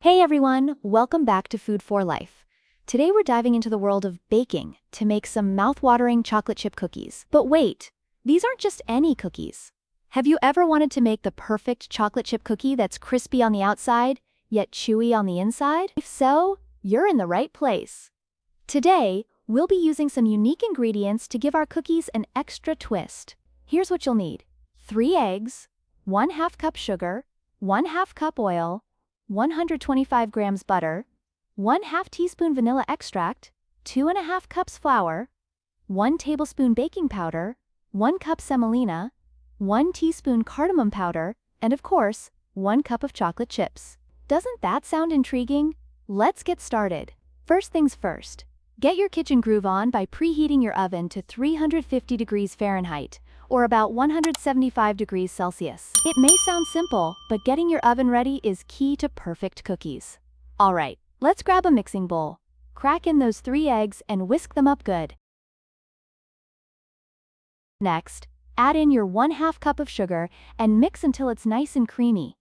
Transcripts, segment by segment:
Hey everyone, welcome back to Food for Life. Today we're diving into the world of baking to make some mouth-watering chocolate chip cookies. But wait, these aren't just any cookies. Have you ever wanted to make the perfect chocolate chip cookie that's crispy on the outside, yet chewy on the inside? If so, you're in the right place. Today, we'll be using some unique ingredients to give our cookies an extra twist. Here's what you'll need: 3 eggs, 1/2 cup sugar, 1/2 cup oil, 125 grams butter, 1/2 teaspoon vanilla extract, 2.5 cups flour, 1 tablespoon baking powder, 1 cup semolina, 1 teaspoon cardamom powder, and of course, 1 cup of chocolate chips. Doesn't that sound intriguing? Let's get started. First things first, get your kitchen groove on by preheating your oven to 350 degrees Fahrenheit, or about 175 degrees Celsius. It may sound simple, but getting your oven ready is key to perfect cookies. Alright, let's grab a mixing bowl. Crack in those 3 eggs and whisk them up good. Next, add in your 1/2 cup of sugar and mix until it's nice and creamy.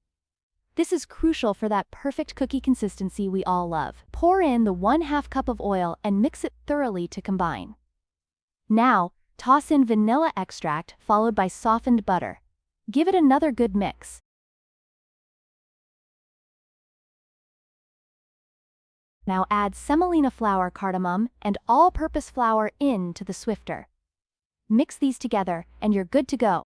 This is crucial for that perfect cookie consistency we all love. Pour in the 1/2 cup of oil and mix it thoroughly to combine. Now, toss in vanilla extract followed by softened butter. Give it another good mix. Now add semolina flour, cardamom, and all-purpose flour into the Swifter. Mix these together and you're good to go.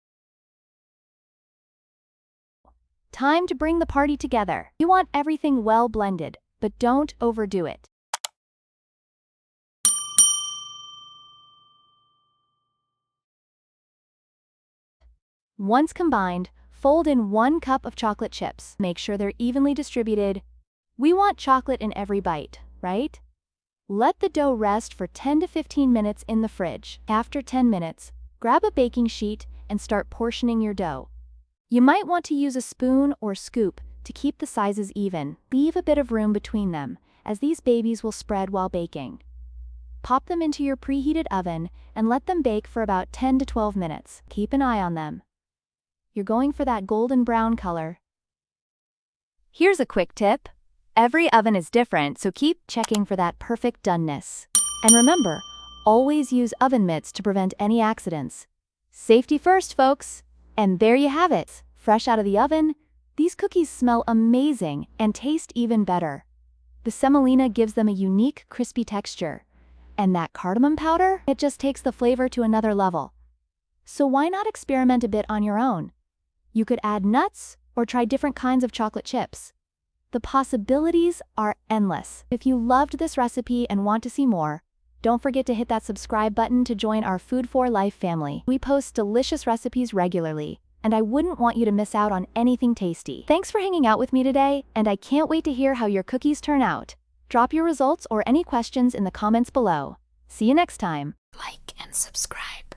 Time to bring the party together. You want everything well blended, but don't overdo it. Once combined, fold in 1 cup of chocolate chips. Make sure they're evenly distributed. We want chocolate in every bite, right? Let the dough rest for 10 to 15 minutes in the fridge. After 10 minutes, grab a baking sheet and start portioning your dough. You might want to use a spoon or scoop to keep the sizes even. Leave a bit of room between them, as these babies will spread while baking. Pop them into your preheated oven and let them bake for about 10 to 12 minutes. Keep an eye on them. You're going for that golden brown color. Here's a quick tip. Every oven is different, so keep checking for that perfect doneness. And remember, always use oven mitts to prevent any accidents. Safety first, folks. And there you have it. Fresh out of the oven, these cookies smell amazing and taste even better. The semolina gives them a unique, crispy texture. And that cardamom powder, it just takes the flavor to another level. So why not experiment a bit on your own? You could add nuts or try different kinds of chocolate chips. The possibilities are endless. If you loved this recipe and want to see more, don't forget to hit that subscribe button to join our Food for Life family. We post delicious recipes regularly, and I wouldn't want you to miss out on anything tasty. Thanks for hanging out with me today, and I can't wait to hear how your cookies turn out. Drop your results or any questions in the comments below. See you next time. Like and subscribe.